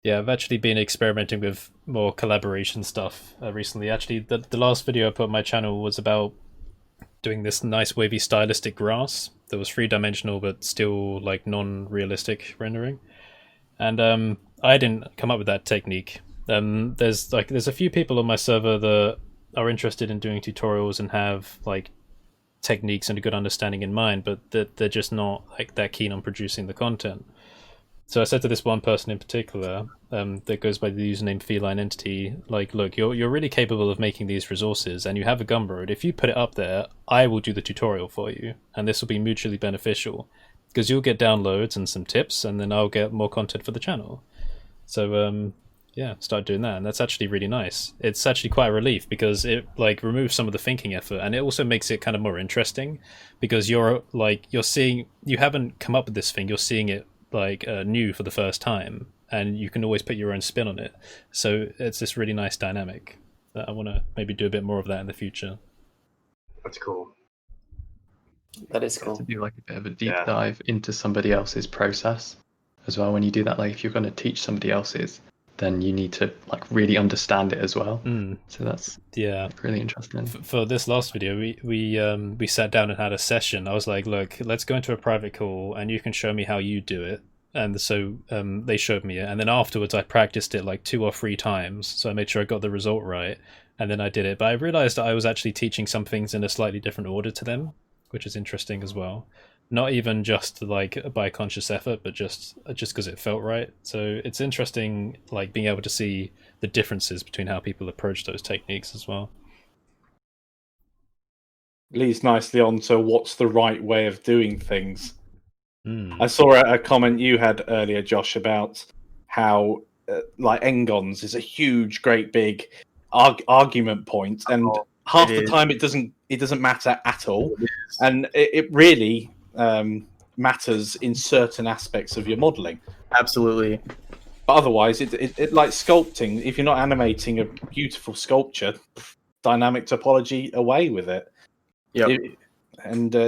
Yeah, I've actually been experimenting with more collaboration stuff recently. Actually, the last video I put on my channel was about doing this nice wavy stylistic grass that was three-dimensional but still like non-realistic rendering. And I didn't come up with that technique. There's a few people on my server that are interested in doing tutorials and have like techniques and a good understanding in mind, but they're just not like that keen on producing the content. So I said to this one person in particular, that goes by the username Feline Entity, like, look, you're really capable of making these resources, and you have a Gumroad. If you put it up there, I will do the tutorial for you, and this will be mutually beneficial, because you'll get downloads and some tips, and then I'll get more content for the channel. So yeah, start doing that, and that's actually really nice. It's actually quite a relief because it like removes some of the thinking effort, and it also makes it kind of more interesting because you're seeing, you haven't come up with this thing, you're seeing it like new for the first time, and you can always put your own spin on it. So it's this really nice dynamic that I want to maybe do a bit more of that in the future. That's cool. That is cool. To do like a bit of a deep dive into somebody else's process as well. When you do that, like if you're going to teach somebody else's, then you need to like really understand it as well. So that's really interesting. For this last video, we sat down and had a session. I was like, look, let's go into a private call and you can show me how you do it. And so they showed me it, and then afterwards I practiced it like 2 or 3 times, so I made sure I got the result right, and then I did it. But I realized I was actually teaching some things in a slightly different order to them, which is interesting as well. Not even just like by conscious effort, but just because it felt right. So it's interesting, like being able to see the differences between how people approach those techniques as well. Leads nicely on to what's the right way of doing things. I saw a comment you had earlier, Josh, about how like Engons is a huge, great, big argument point, and half the time it doesn't matter at all, and it really matters in certain aspects of your modeling. Absolutely. But otherwise, it like sculpting. If you're not animating a beautiful sculpture, dynamic topology away with it. Yep.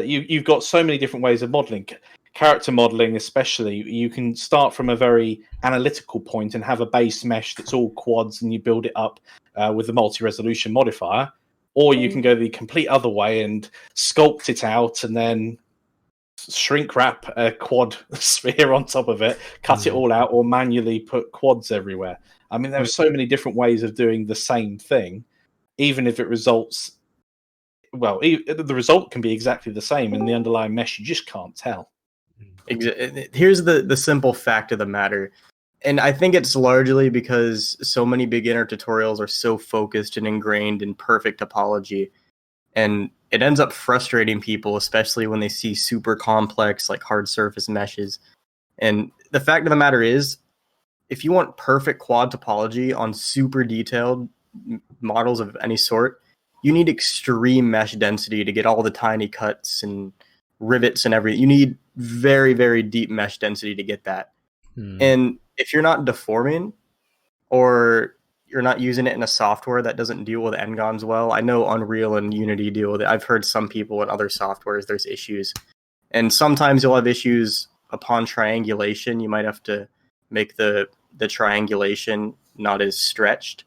You've got so many different ways of modeling. Character modeling, especially, you can start from a very analytical point and have a base mesh that's all quads, and you build it up with the multi-resolution modifier. Or you can go the complete other way and sculpt it out and then shrink wrap a quad sphere on top of it, cut it all out, or manually put quads everywhere. I mean, there are so many different ways of doing the same thing, even if it results... Well, the result can be exactly the same, and the underlying mesh, you just can't tell. Here's the simple fact of the matter. And I think it's largely because so many beginner tutorials are so focused and ingrained in perfect topology. And it ends up frustrating people, especially when they see super complex, like hard surface meshes. And the fact of the matter is, if you want perfect quad topology on super detailed models of any sort, you need extreme mesh density to get all the tiny cuts and rivets and everything. You need very, very deep mesh density to get that. And if you're not deforming, or you're not using it in a software that doesn't deal with Ngons well, I know Unreal and Unity deal with it. I've heard some people in other softwares, there's issues. And sometimes you'll have issues upon triangulation. You might have to make the triangulation not as stretched.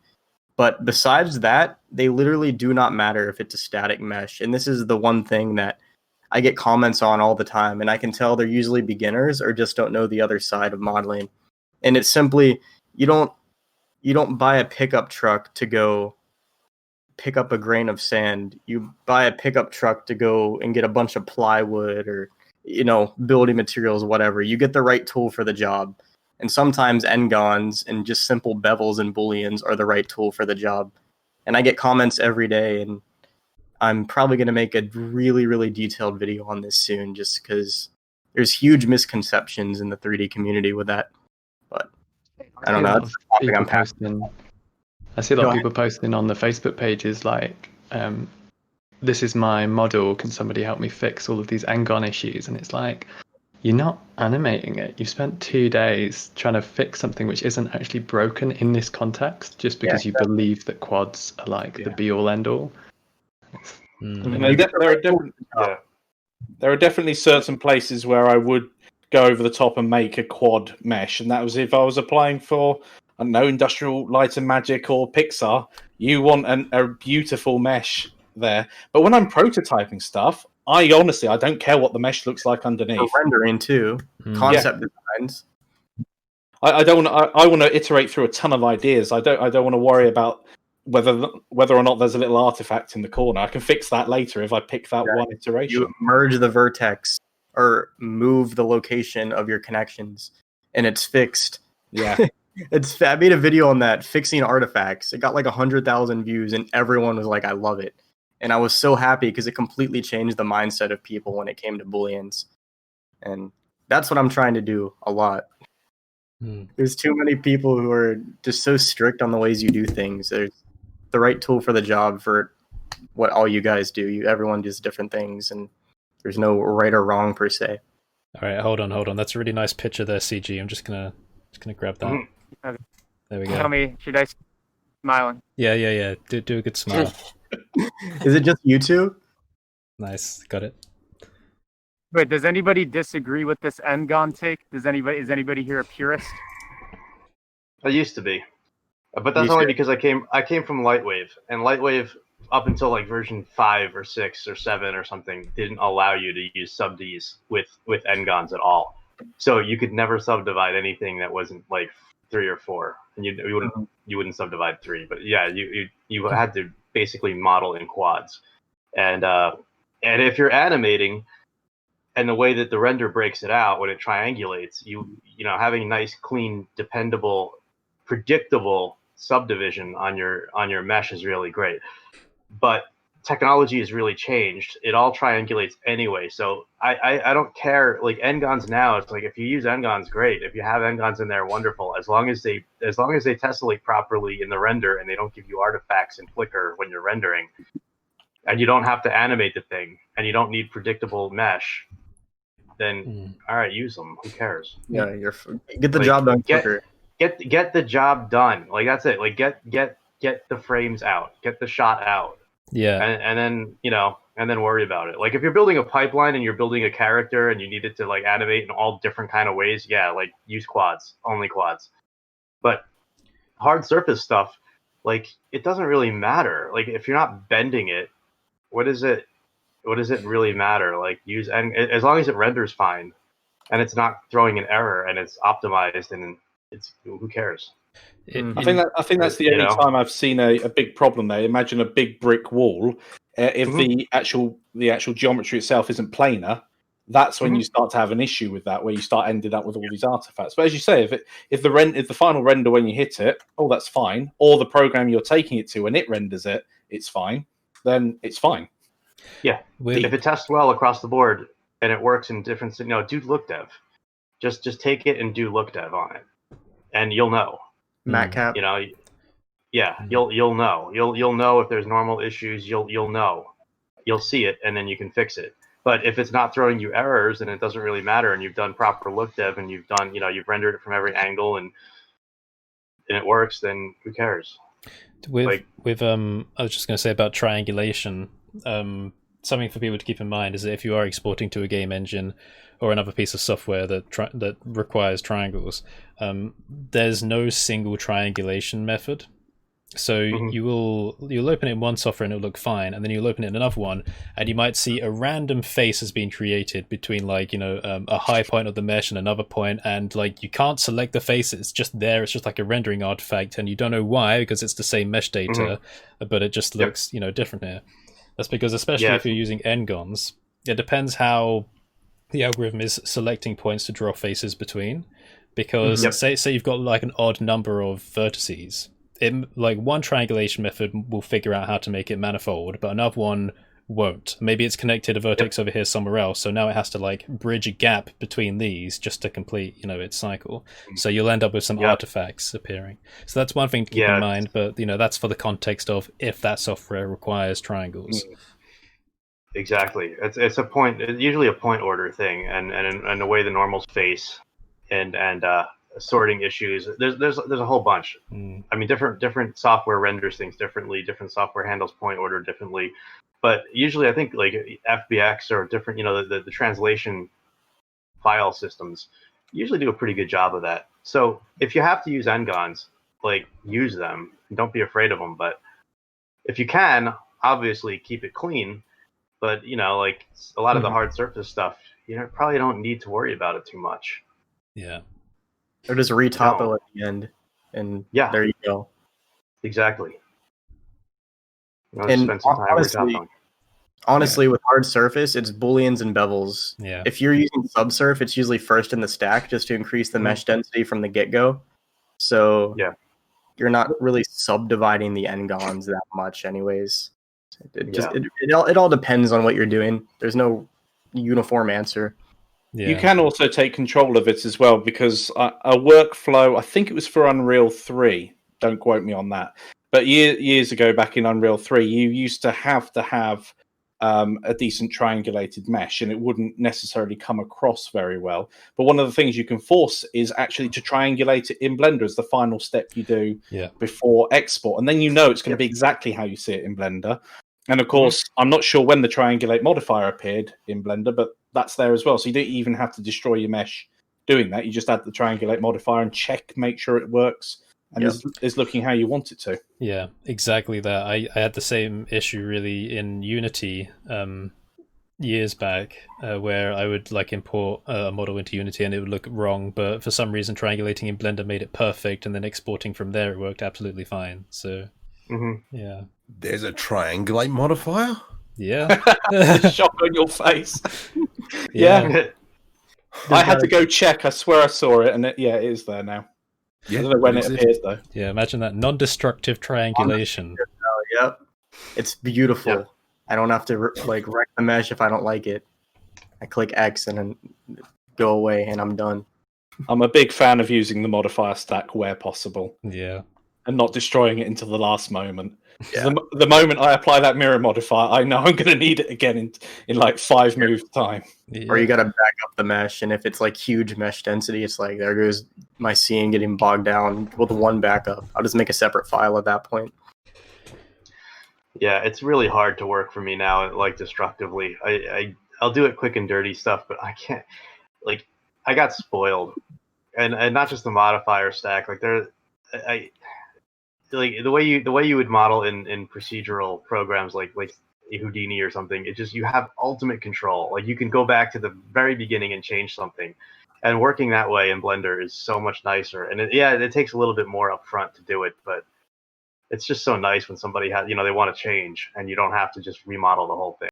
But besides that, they literally do not matter if it's a static mesh. And this is the one thing that I get comments on all the time, and I can tell they're usually beginners or just don't know the other side of modeling. And it's simply, you don't buy a pickup truck to go pick up a grain of sand. You buy a pickup truck to go and get a bunch of plywood or, building materials, whatever. You get the right tool for the job. And sometimes Ngons and just simple bevels and booleans are the right tool for the job. And I get comments every day, and I'm probably going to make a really, really detailed video on this soon, just because there's huge misconceptions in the 3D community with that. But I don't know. I see a lot of people posting on the Facebook pages like, this is my model. Can somebody help me fix all of these Ngon issues? And it's like, you're not animating it. You've spent 2 days trying to fix something which isn't actually broken in this context, just because you believe that quads are like the be-all, end-all. There are definitely certain places where I would go over the top and make a quad mesh, and that was if I was applying for I don't know, Industrial Light and Magic or Pixar, you want a beautiful mesh there. But when I'm prototyping stuff, I don't care what the mesh looks like For underneath. rendering too, concept designs. I don't want. I want to iterate through a ton of ideas. I don't want to worry about whether or not there's a little artifact in the corner. I can fix that later if I pick that one iteration. You merge the vertex or move the location of your connections, and it's fixed. Yeah. I made a video on that, fixing artifacts. It got like 100,000 views, and everyone was like, "I love it." And I was so happy because it completely changed the mindset of people when it came to booleans. And that's what I'm trying to do a lot. There's too many people who are just so strict on the ways you do things. There's the right tool for the job for what all you guys do. Everyone does different things, and there's no right or wrong per se. All right, hold on. That's a really nice picture there, CG. I'm just gonna grab that. Okay. There we go. Tell me, should I smiling? Yeah. Do a good smile. Is it just you two? Nice, got it. Wait, does anybody disagree with this Ngon take? Is anybody here a purist? I used to be, but that's Used only to. because I came from Lightwave, and Lightwave up until like version 5 or 6 or 7 or something didn't allow you to use subds with Ngons at all. So you could never subdivide anything that wasn't like 3 or 4, and you wouldn't subdivide 3. But yeah, you had to basically model in quads, and if you're animating. And the way that the render breaks it out when it triangulates, you know, having nice, clean, dependable, predictable subdivision on your mesh is really great. But technology has really changed. It all triangulates anyway. So I don't care. Like Ngons now, it's like if you use Ngons, great. If you have Ngons in there, wonderful. As long as they tessellate properly in the render and they don't give you artifacts and flicker when you're rendering, and you don't have to animate the thing, and you don't need predictable mesh, then all right, use them. Who cares? Yeah, get the job done quicker. Get the job done. Like that's it. Like get the frames out, get the shot out. Yeah, and then and then worry about it. Like if you're building a pipeline and you're building a character and you need it to like animate in all different kind of ways, yeah, like use quads, only quads. But hard surface stuff, like it doesn't really matter. Like if you're not bending it, what does it really matter? Like and as long as it renders fine and it's not throwing an error and it's optimized, and it's who cares? I think that's the only time I've seen a big problem there. Imagine a big brick wall. If the actual geometry itself isn't planar, that's when you start to have an issue with that, where you start ending up with all these artifacts. But as you say, if the final render when you hit it, that's fine. Or the program you're taking it to, and it renders it, it's fine. Then it's fine. Yeah, if it tests well across the board and it works in different, do look dev. Just take it and do look dev on it, and you'll know. Matcap. You'll know. You'll know if there's normal issues. You'll know. You'll see it, and then you can fix it. But if it's not throwing you errors, and it doesn't really matter, and you've done proper look dev, and you've done, you've rendered it from every angle, and it works, then who cares? I was just going to say about triangulation. Something for people to keep in mind is that if you are exporting to a game engine or another piece of software that requires triangles, there's no single triangulation method. So you'll open it in one software and it'll look fine, and then you'll open it in another one and you might see a random face has been created between a high point of the mesh and another point, and like you can't select the face, it's just there, it's just like a rendering artifact, and you don't know why, because it's the same mesh data, but it just looks different here. That's because, especially if you're using Ngons, it depends how the algorithm is selecting points to draw faces between, because say you've got like an odd number of vertices. One triangulation method will figure out how to make it manifold, but another one won't. Maybe it's connected a vertex over here somewhere else, so now it has to like bridge a gap between these just to complete its cycle. So you'll end up with some artifacts appearing. So that's one thing to keep in mind, but that's for the context of if that software requires triangles. Exactly. It's usually a point order thing, and the way the normals face and sorting issues. There's a whole bunch. I mean, different software renders things differently. Different software handles point order differently. But usually, I think like FBX or different, the translation file systems usually do a pretty good job of that. So if you have to use Ngons, like use them. Don't be afraid of them. But if you can, obviously keep it clean. But like a lot of the hard surface stuff, probably don't need to worry about it too much. Yeah. Or just retopo at the end, and Yeah. there you go. Exactly. And spend some time retopoing. Honestly, with hard surface, it's booleans and bevels. Yeah. If you're using subsurf, it's usually first in the stack just to increase the mesh density from the get-go. So Yeah. you're not really subdividing the n-gons that much anyways. It all depends on what you're doing. There's no uniform answer. Yeah. You can also take control of it as well, because a workflow, I think it was for Unreal 3, don't quote me on that, but years ago back in Unreal 3, you used to have a decent triangulated mesh, and it wouldn't necessarily come across very well. But one of the things you can force is actually to triangulate it in Blender as the final step you do before export, and then it's going to be exactly how you see it in Blender. And of course, I'm not sure when the triangulate modifier appeared in Blender, but that's there as well. So you don't even have to destroy your mesh doing that. You just add the triangulate modifier and make sure it works and is looking how you want it to. Yeah, exactly that. I had the same issue really in Unity years back, where I would import a model into Unity and it would look wrong, but for some reason triangulating in Blender made it perfect, and then exporting from there it worked absolutely fine. So yeah. There's a triangulate modifier? Yeah. Shock on your face. Yeah. I had to go check. I swear I saw it, and it is there now. Yeah, I don't know when it appeared, though. Yeah, imagine that. Non-destructive triangulation. Yep. It's beautiful. Yep. I don't have to wreck the mesh if I don't like it. I click X and then go away, and I'm done. I'm a big fan of using the modifier stack where possible. Yeah. And not destroying it until the last moment. Yeah. The moment I apply that mirror modifier, I know I'm going to need it again in 5 moves time. Yeah. Or you got to back up the mesh, and if it's huge mesh density, it's there goes my scene getting bogged down with one backup. I'll just make a separate file at that point. Yeah, it's really hard to work for me now, destructively. I'll do it quick and dirty stuff, but I can't. I got spoiled, and not just the modifier stack. The way you would model in procedural programs like Houdini or something, it just, you have ultimate control. You can go back to the very beginning and change something, and working that way in Blender is so much nicer. And it takes a little bit more upfront to do it, but it's just so nice when somebody has, they want to change and you don't have to just remodel the whole thing.